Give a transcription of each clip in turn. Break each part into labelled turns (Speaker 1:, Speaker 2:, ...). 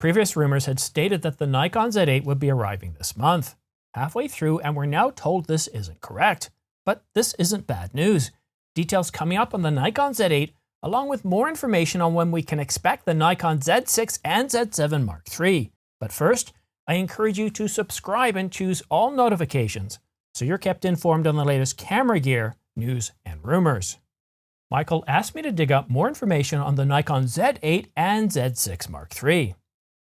Speaker 1: Previous rumors had stated that the Nikon Z8 would be arriving this month. Halfway through, and we're now told this isn't correct. But this isn't bad news. Details coming up on the Nikon Z8, along with more information on when we can expect the Nikon Z6 and Z7 Mark III. But first, I encourage you to subscribe and choose all notifications so you're kept informed on the latest camera gear, news, and rumors. Michael asked me to dig up more information on the Nikon Z8 and Z6 Mark III.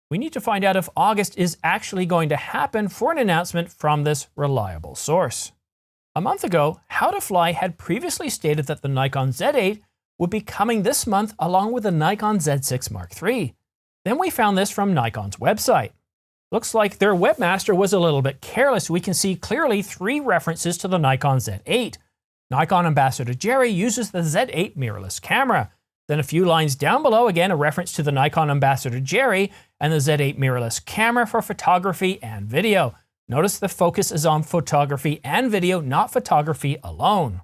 Speaker 1: We need to find out if August is actually going to happen for an announcement from this reliable source. A month ago, How2Fly had previously stated that the Nikon Z8 would be coming this month along with the Nikon Z6 Mark III. Then we found this from Nikon's website. Looks like their webmaster was a little bit careless. We can see clearly 3 references to the Nikon Z8. Nikon ambassador Jerry uses the Z8 mirrorless camera. Then a few lines down below, again, a reference to the Nikon ambassador Jerry and the Z8 mirrorless camera for photography and video. Notice the focus is on photography and video, not photography alone.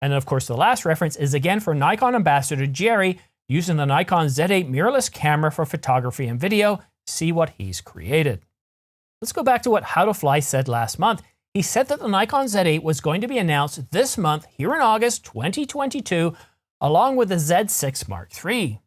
Speaker 1: And of course, the last reference is again for Nikon ambassador Jerry using the Nikon Z8 mirrorless camera for photography and video. See what he's created. Let's go back to what How2Fly said last month. He said that the Nikon Z8 was going to be announced this month, here in August 2022, along with the Z6 Mark III.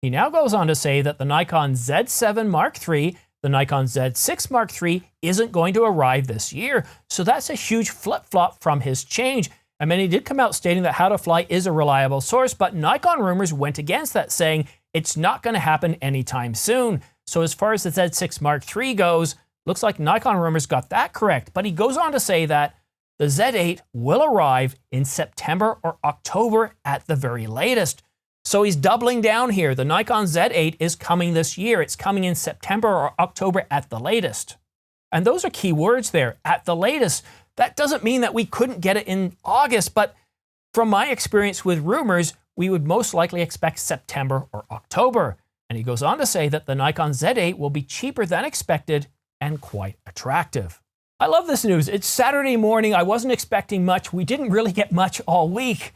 Speaker 1: He now goes on to say that the Nikon Z7 Mark III, the Nikon Z6 Mark III isn't going to arrive this year. So that's a huge flip-flop from his change. I mean, he did come out stating that How2Fly is a reliable source, but Nikon rumors went against that, saying it's not going to happen anytime soon. So as far as the Z6 Mark III goes, looks like Nikon rumors got that correct. But he goes on to say that the Z8 will arrive in September or October at the very latest. So he's doubling down here. The Nikon Z8 is coming this year. It's coming in September or October at the latest. And those are key words there, at the latest. That doesn't mean that we couldn't get it in August, but from my experience with rumors, we would most likely expect September or October. And he goes on to say that the Nikon Z8 will be cheaper than expected and quite attractive. I love this news. It's Saturday morning. I wasn't expecting much. We didn't really get much all week,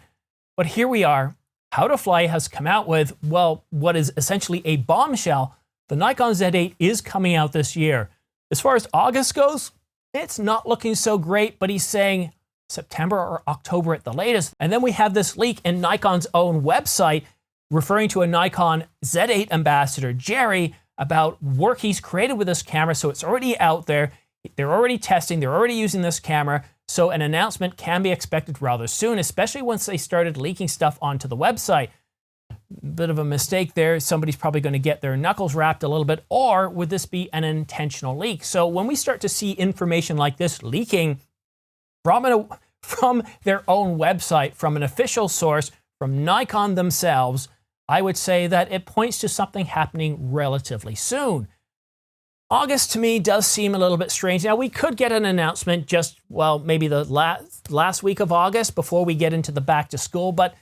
Speaker 1: but here we are. How2Fly has come out with, well, what is essentially a bombshell. The Nikon Z8 is coming out this year. As far as August goes, it's not looking so great, but he's saying September or October at the latest. And then we have this leak in Nikon's own website referring to a Nikon Z8 ambassador, Jerry, about work he's created with this camera. So it's already out there. They're already testing. They're already using this camera. So an announcement can be expected rather soon, especially once they started leaking stuff onto the website. Bit of a mistake there. Somebody's probably going to get their knuckles wrapped a little bit, or would this be an intentional leak? So when we start to see information like this leaking from their own website, from an official source, from Nikon themselves, I would say that it points to something happening relatively soon. August to me does seem a little bit strange. Now we could get an announcement just, well, maybe the last week of August before we get into the back to school, but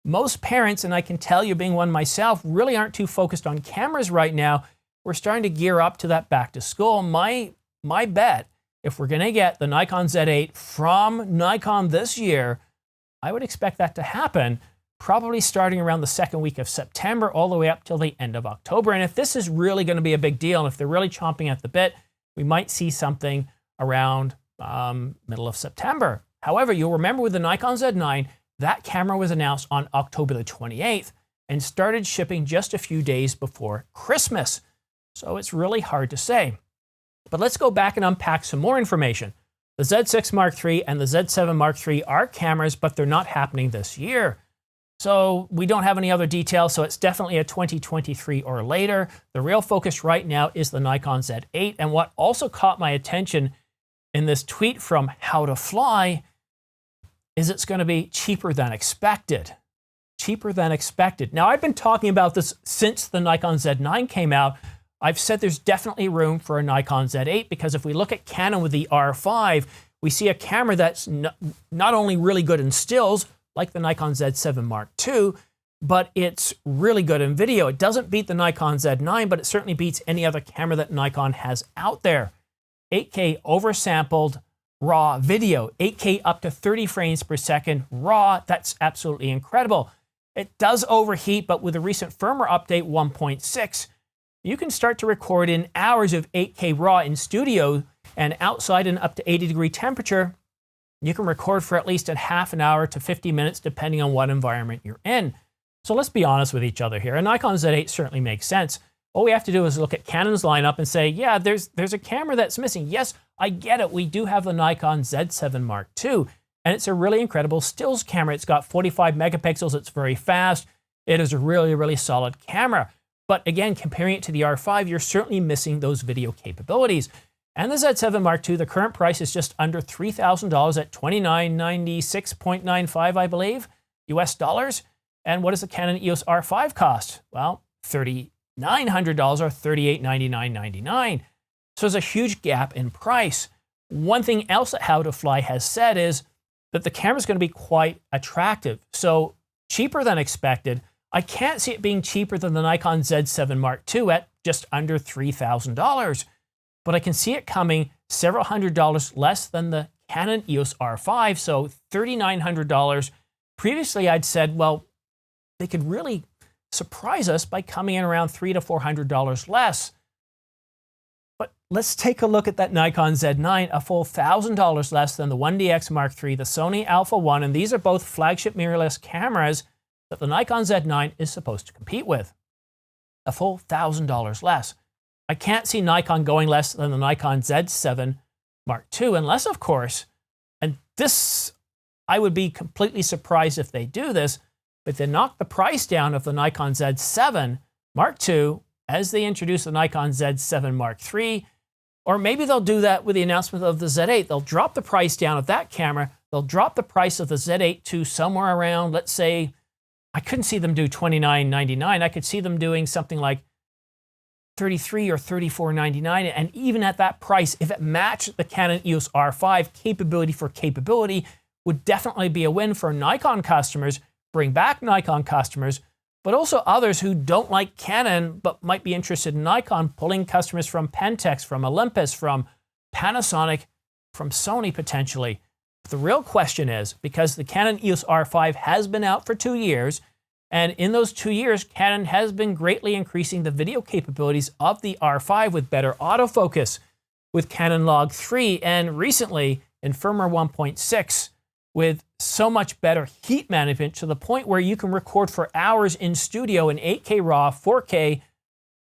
Speaker 1: most parents, and I can tell you being one myself, really aren't too focused on cameras right now. We're starting to gear up to that back to school. My bet, if we're gonna get the Nikon Z8 from Nikon this year, I would expect that to happen probably starting around the second week of September all the way up till the end of October. And if this is really gonna be a big deal, and if they're really chomping at the bit, we might see something around middle of September. However, you'll remember with the Nikon Z9, that camera was announced on October the 28th and started shipping just a few days before Christmas. So it's really hard to say. But let's go back and unpack some more information. The Z6 Mark III and the Z7 Mark III are cameras, but they're not happening this year. So we don't have any other details, so it's definitely a 2023 or later. The real focus right now is the Nikon Z8. And what also caught my attention in this tweet from How2Fly is it's going to be cheaper than expected. Cheaper than expected. Now, I've been talking about this since the Nikon Z9 came out. I've said there's definitely room for a Nikon Z8 because if we look at Canon with the R5, we see a camera that's not only really good in stills, like the Nikon Z7 Mark II, but it's really good in video. It doesn't beat the Nikon Z9, but it certainly beats any other camera that Nikon has out there. 8K oversampled raw video, 8K up to 30 frames per second raw. That's absolutely incredible. It does overheat, but with a recent firmware update 1.6, you can start to record in hours of 8K RAW in studio, and outside in up to 80-degree temperature, you can record for at least a half an hour to 50 minutes, depending on what environment you're in. So let's be honest with each other here. A Nikon Z8 certainly makes sense. All we have to do is look at Canon's lineup and say, yeah, there's a camera that's missing. Yes, I get it. We do have the Nikon Z7 Mark II, and it's a really incredible stills camera. It's got 45 megapixels. It's very fast. It is a really, really solid camera. But again, comparing it to the R5, you're certainly missing those video capabilities. And the Z7 Mark II, the current price is just under $3,000 at $2996.95, I believe, US dollars. And what does the Canon EOS R5 cost? Well, $3,900 or $3899.99. So there's a huge gap in price. One thing else that How2Fly has said is that the camera is going to be quite attractive. So cheaper than expected. I can't see it being cheaper than the Nikon Z7 Mark II at just under $3,000. But I can see it coming several $100s less than the Canon EOS R5, so $3,900. Previously, I'd said, well, they could really surprise us by coming in around $300 to $400 less. But let's take a look at that Nikon Z9, a full $1,000 less than the 1DX Mark III, the Sony Alpha 1, and these are both flagship mirrorless cameras that the Nikon Z9 is supposed to compete with. A full $1,000 less. I can't see Nikon going less than the Nikon Z7 Mark II, unless, of course, and this, I would be completely surprised if they do this, but they knock the price down of the Nikon Z7 Mark II as they introduce the Nikon Z7 Mark III, or maybe they'll do that with the announcement of the Z8. They'll drop the price down of that camera. They'll drop the price of the Z8 to somewhere around, let's say, I couldn't see them do $29.99. I could see them doing something like $33 or $34.99, and even at that price, if it matched the Canon EOS R5, capability for capability would definitely be a win for Nikon customers, bring back Nikon customers, but also others who don't like Canon but might be interested in Nikon, pulling customers from Pentax, from Olympus, from Panasonic, from Sony potentially. But the real question is, because the Canon EOS R5 has been out for 2 years, and in those 2 years, Canon has been greatly increasing the video capabilities of the R5 with better autofocus, with Canon Log 3, and recently in firmware 1.6 with so much better heat management to the point where you can record for hours in studio in 8K RAW, 4K,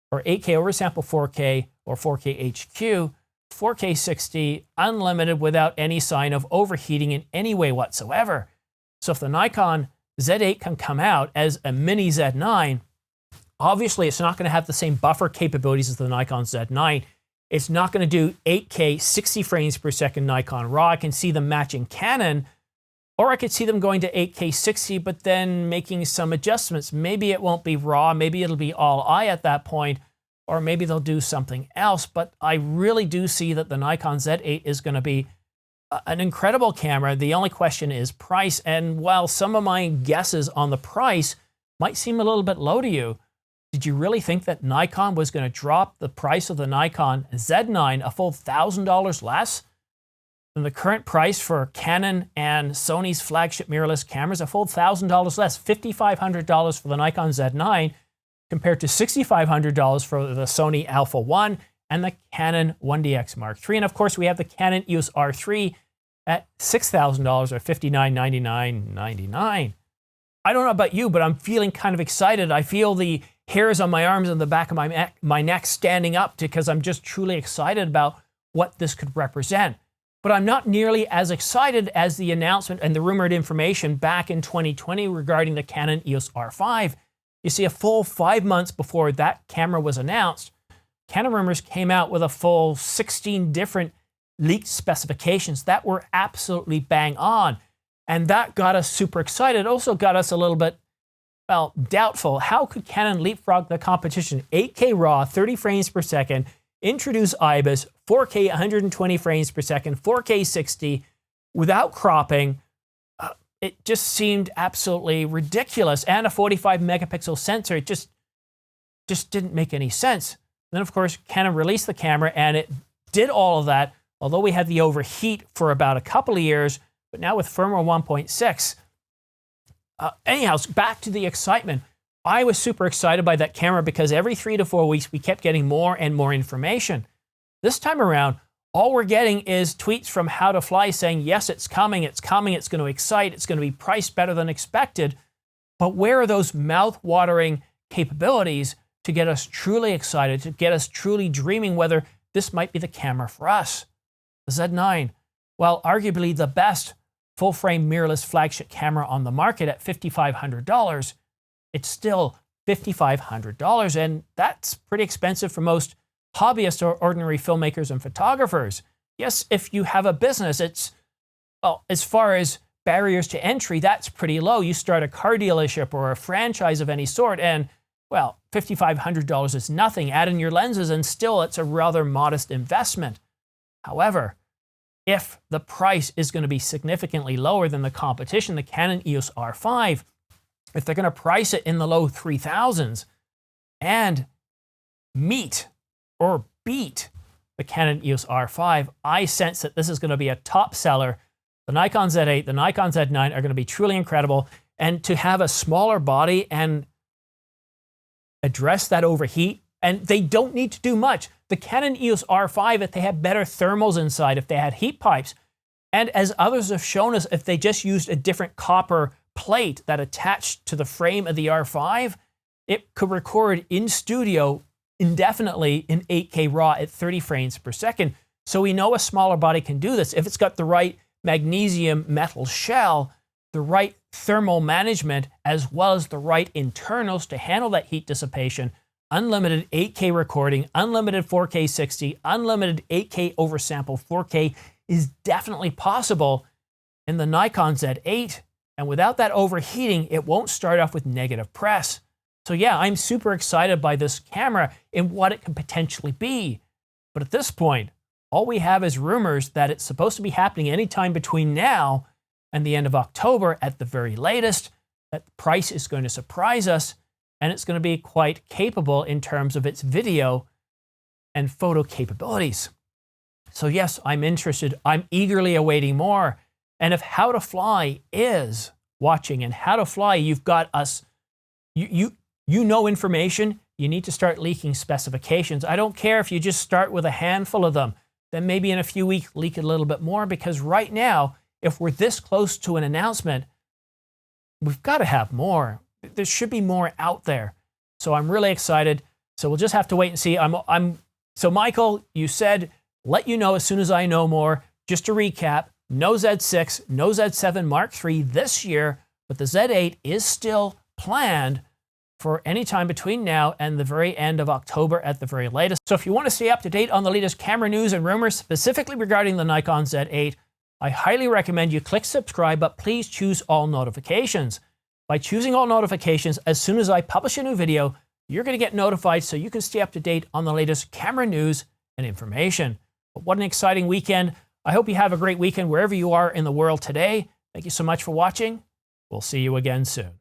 Speaker 1: or 8K oversample 4K, or 4K HQ, 4K 60, unlimited without any sign of overheating in any way whatsoever. So if the Nikon Z8 can come out as a mini Z9, obviously it's not going to have the same buffer capabilities as the Nikon Z9. It's not going to do 8K 60 frames per second Nikon RAW. I can see them matching Canon, or I could see them going to 8K 60, but then making some adjustments. Maybe it won't be RAW, maybe it'll be all eye at that point, or maybe they'll do something else. But I really do see that the Nikon Z8 is going to be an incredible camera. The only question is price. And while some of my guesses on the price might seem a little bit low to you, did you really think that Nikon was going to drop the price of the Nikon Z9 a full $1,000 less than the current price for Canon and Sony's flagship mirrorless cameras? A full $1,000 less, $5,500 for the Nikon Z9 compared to $6,500 for the Sony Alpha 1 and the Canon 1DX Mark III. And of course, we have the Canon EOS R3 at $6,000 or $5999.99. I don't know about you, but I'm feeling kind of excited. I feel the hairs on my arms and the back of my neck standing up because I'm just truly excited about what this could represent. But I'm not nearly as excited as the announcement and the rumored information back in 2020 regarding the Canon EOS R5. You see, a full 5 months before that camera was announced, Canon rumors came out with a full 16 different leaked specifications that were absolutely bang on. And that got us super excited. Also got us a little bit, well, doubtful. How could Canon leapfrog the competition? 8K RAW, 30 frames per second, introduce IBIS, 4K 120 frames per second, 4K 60, without cropping. It just seemed absolutely ridiculous. And a 45 megapixel sensor, it just didn't make any sense. Then, of course, Canon released the camera, and it did all of that, although we had the overheat for about a couple of years, but now with firmware 1.6. Anyhow, back to the excitement. I was super excited by that camera because every 3 to 4 weeks we kept getting more and more information. This time around, all we're getting is tweets from How2Fly saying, yes, it's coming, it's coming, it's going to excite, it's going to be priced better than expected. But where are those mouth-watering capabilities to get us truly excited, to get us truly dreaming whether this might be the camera for us? The Z9, while arguably the best full-frame mirrorless flagship camera on the market at $5,500, it's still $5,500, and that's pretty expensive for most hobbyists or ordinary filmmakers and photographers. Yes, if you have a business, it's, well, as far as barriers to entry, that's pretty low. You start a car dealership or a franchise of any sort, and, well, $5,500 is nothing. Add in your lenses, and still it's a rather modest investment. However, if the price is going to be significantly lower than the competition, the Canon EOS R5, if they're going to price it in the low 3,000s and meet or beat the Canon EOS R5, I sense that this is going to be a top seller. The Nikon Z8, the Nikon Z9 are going to be truly incredible. And to have a smaller body and address that overheat, and they don't need to do much. The Canon EOS R5, if they had better thermals inside, if they had heat pipes, and as others have shown us, if they just used a different copper plate that attached to the frame of the R5, it could record in studio indefinitely in 8K RAW at 30 frames per second. So we know a smaller body can do this. If it's got the right magnesium metal shell, the right thermal management, as well as the right internals to handle that heat dissipation, unlimited 8K recording, unlimited 4K 60, unlimited 8K oversample 4K is definitely possible in the Nikon Z8. And without that overheating, it won't start off with negative press. So yeah, I'm super excited by this camera and what it can potentially be. But at this point, all we have is rumors that it's supposed to be happening anytime between now and the end of October at the very latest, that the price is going to surprise us, and it's going to be quite capable in terms of its video and photo capabilities. So yes, I'm interested. I'm eagerly awaiting more. And if How2Fly is watching, and How2Fly, you've got us, you know information, you need to start leaking specifications. I don't care if you just start with a handful of them, then maybe in a few weeks leak a little bit more, because right now, if we're this close to an announcement, we've got to have more. There should be more out there. So I'm really excited. So we'll just have to wait and see. So Michael, you said, let you know as soon as I know more. Just to recap, no Z6, no Z7 Mark III this year, but the Z8 is still planned for any time between now and the very end of October at the very latest. So if you want to stay up to date on the latest camera news and rumors, specifically regarding the Nikon Z8, I highly recommend you click subscribe, but please choose all notifications. By choosing all notifications, as soon as I publish a new video, you're going to get notified so you can stay up to date on the latest camera news and information. But what an exciting weekend. I hope you have a great weekend wherever you are in the world today. Thank you so much for watching. We'll see you again soon.